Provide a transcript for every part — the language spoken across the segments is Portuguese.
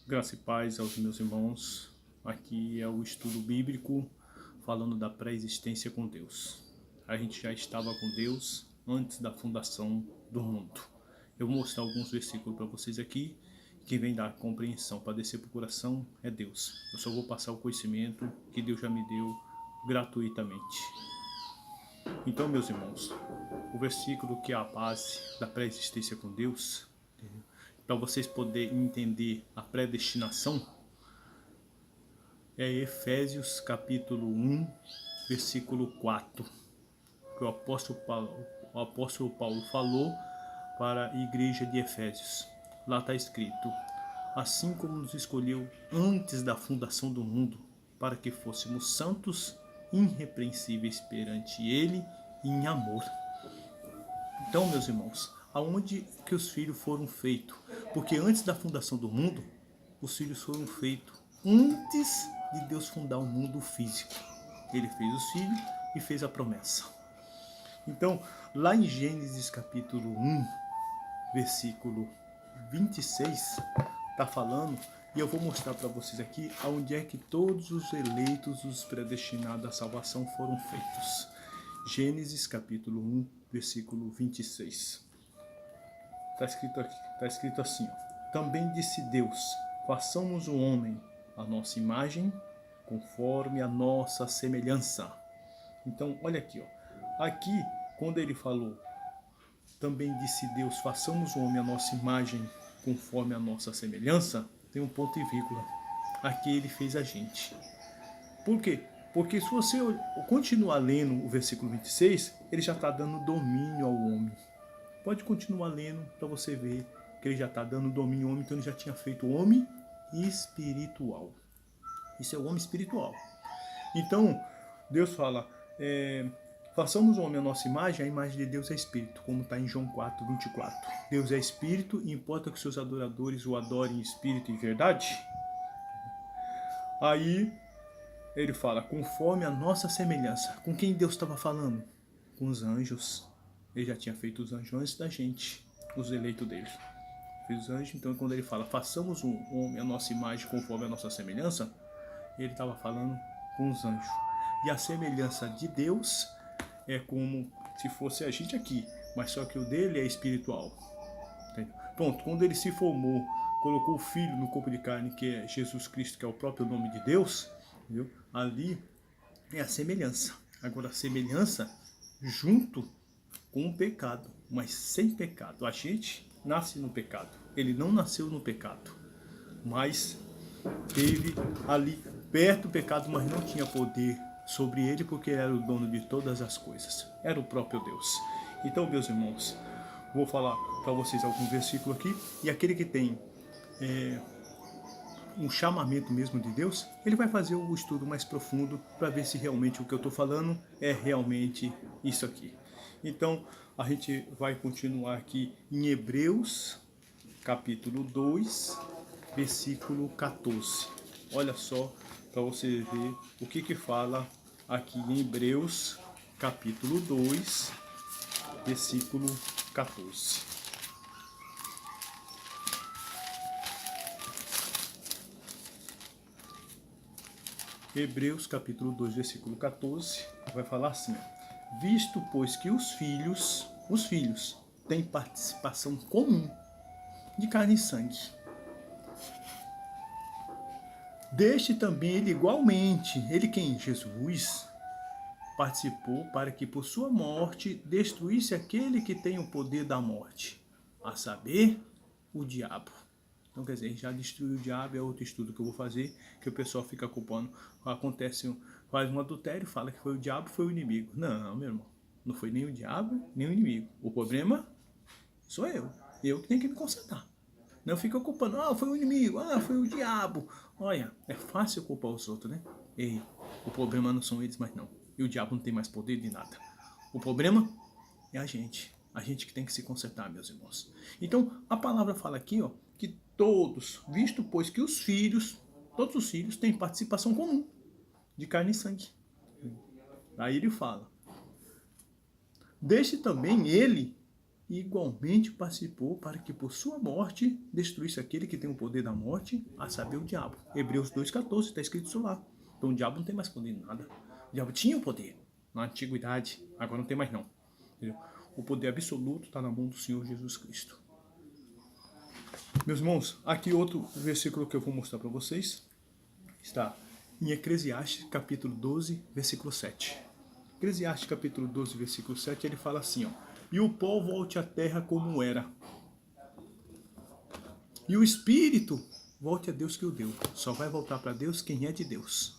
Graça e paz aos meus irmãos. Aqui é o estudo bíblico falando da pré-existência com Deus. A gente já estava com Deus antes da fundação do mundo. Eu vou mostrar alguns versículos para vocês aqui. Quem vem dar compreensão para descer para o coração é Deus. Eu só vou passar o conhecimento que Deus já me deu gratuitamente. Então, meus irmãos, o versículo que é a base da pré-existência com Deus, para vocês poderem entender a predestinação, é Efésios capítulo 1, versículo 4, que o apóstolo Paulo falou para a igreja de Efésios. Lá está escrito: assim como nos escolheu antes da fundação do mundo, para que fôssemos santos, irrepreensíveis perante Ele em amor. Então, meus irmãos, aonde que os filhos foram feitos? Porque antes da fundação do mundo, os filhos foram feitos antes de Deus fundar o mundo físico. Ele fez os filhos e fez a promessa. Então, lá em Gênesis capítulo 1, versículo 26, está falando, e eu vou mostrar para vocês aqui aonde é que todos os eleitos, os predestinados à salvação foram feitos. Gênesis capítulo 1, versículo 26. Está escrito assim: ó, também disse Deus, façamos o homem a nossa imagem, conforme a nossa semelhança. Então, olha aqui, ó. Aqui, quando ele falou, também disse Deus, façamos o homem a nossa imagem, conforme a nossa semelhança, tem um ponto e vírgula. Aqui ele fez a gente. Por quê? Porque se você continuar lendo o versículo 26, ele já está dando domínio ao homem. Pode continuar lendo para você ver que ele já está dando domínio ao homem, então ele já tinha feito o homem espiritual. Isso é o homem espiritual. Então, Deus fala, façamos o homem a nossa imagem, a imagem de Deus é espírito, como está em João 4, 24. Deus é espírito e importa que seus adoradores o adorem em espírito e verdade. Aí ele fala, conforme a nossa semelhança. Com quem Deus estava falando? Com os anjos. Ele já tinha feito os anjos antes da gente, os eleitos dele. Fez os anjos, então quando ele fala, façamos um homem a nossa imagem conforme a nossa semelhança, ele estava falando com os anjos. E a semelhança de Deus é como se fosse a gente aqui, mas só que o dele é espiritual. Entendeu? Pronto, quando ele se formou, colocou o Filho no corpo de carne, que é Jesus Cristo, que é o próprio nome de Deus, entendeu? Ali é a semelhança. Agora, a semelhança junto com o pecado, mas sem pecado. A gente nasce no pecado. Ele não nasceu no pecado, mas teve ali perto do pecado, mas não tinha poder sobre ele, porque ele era o dono de todas as coisas. Era o próprio Deus. Então, meus irmãos, vou falar para vocês algum versículo aqui, e aquele que tem um chamamento mesmo de Deus, ele vai fazer o estudo mais profundo para ver se realmente o que eu estou falando é realmente isso aqui. Então, a gente vai continuar aqui em Hebreus, capítulo 2, versículo 14. Olha só, para você ver o que fala aqui em Hebreus, capítulo 2, versículo 14. Hebreus capítulo 2, versículo 14, vai falar assim: visto, pois, que os filhos têm participação comum de carne e sangue, deste também ele igualmente, ele quem? Jesus, participou para que por sua morte destruísse aquele que tem o poder da morte, a saber, o diabo. Então, quer dizer, já destruiu o diabo, é outro estudo que eu vou fazer, que o pessoal fica culpando. Acontece, faz um adultério, fala que foi o diabo, foi o inimigo. Não, meu irmão, não foi nem o diabo, nem o inimigo. O problema sou eu que tenho que me consertar. Não fica culpando, foi o inimigo, foi o diabo. Olha, é fácil culpar os outros, né? Ei, o problema não são eles mais não. E o diabo não tem mais poder de nada. O problema é a gente que tem que se consertar, meus irmãos. Então, a palavra fala aqui, que todos, visto pois que os filhos, todos os filhos têm participação comum de carne e sangue. Aí ele fala, deixe também ele igualmente participou para que por sua morte destruísse aquele que tem o poder da morte, a saber, o diabo. Hebreus 2,14, está escrito isso lá. Então o diabo não tem mais poder em nada. O diabo tinha o poder na antiguidade, agora não tem mais não. Entendeu? O poder absoluto está na mão do Senhor Jesus Cristo. Meus irmãos, aqui outro versículo que eu vou mostrar para vocês está em Eclesiastes capítulo 12, versículo 7. Eclesiastes capítulo 12, versículo 7, ele fala assim, ó: e o pó volte à terra como era, e o espírito volte a Deus que o deu. Só vai voltar para Deus quem é de Deus.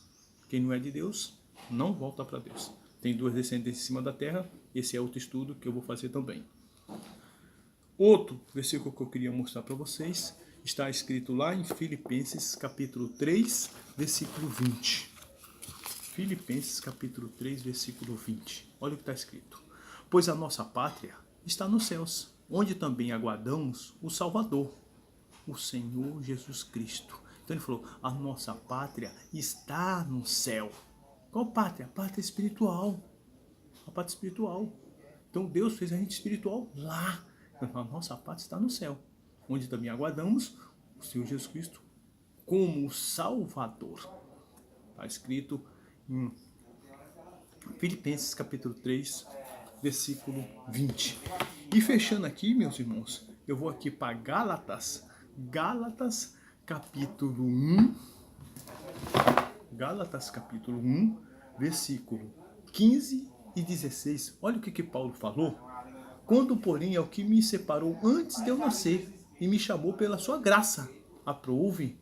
Quem não é de Deus, não volta para Deus. Tem duas descendências em cima da terra, esse é outro estudo que eu vou fazer também. Outro versículo que eu queria mostrar para vocês está escrito lá em Filipenses capítulo 3, versículo 20. Filipenses capítulo 3, versículo 20. Olha o que está escrito. Pois a nossa pátria está nos céus, onde também aguardamos o Salvador, o Senhor Jesus Cristo. Então ele falou, a nossa pátria está no céu. Qual pátria? A pátria espiritual. A pátria espiritual. Então Deus fez a gente espiritual lá. Então, a nossa pátria está no céu, onde também aguardamos o Senhor Jesus Cristo como o Salvador. Está escrito em Filipenses capítulo 3, versículo 20. E fechando aqui, meus irmãos, eu vou aqui para Gálatas capítulo 1. Gálatas capítulo 1, versículo 15 e 16. Olha o que Paulo falou. Quando, porém, é o que me separou antes de eu nascer e me chamou pela sua graça, aprove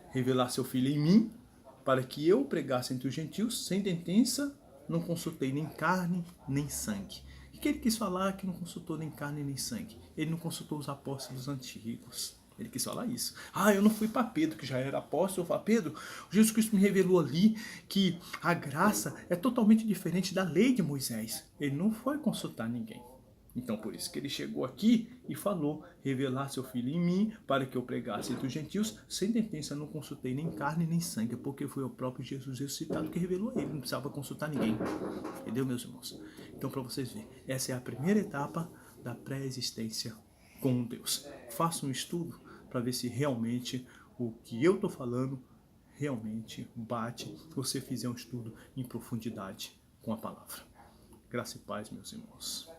revelar seu Filho em mim, para que eu pregasse entre os gentios, sem sentença, não consultei nem carne, nem sangue. O que ele quis falar que não consultou nem carne, nem sangue? Ele não consultou os apóstolos antigos. Ele quis falar isso. Eu não fui para Pedro, que já era apóstolo. Eu falei, Pedro, Jesus Cristo me revelou ali que a graça é totalmente diferente da lei de Moisés. Ele não foi consultar ninguém. Então, por isso que ele chegou aqui e falou, revelar seu Filho em mim, para que eu pregasse entre os gentios, sem sentença, não consultei nem carne nem sangue, porque foi o próprio Jesus ressuscitado que revelou a ele, não precisava consultar ninguém. Entendeu, meus irmãos? Então, para vocês verem, essa é a primeira etapa da pré-existência com Deus. Faça um estudo para ver se realmente o que eu estou falando realmente bate, se você fizer um estudo em profundidade com a palavra. Graça e paz, meus irmãos.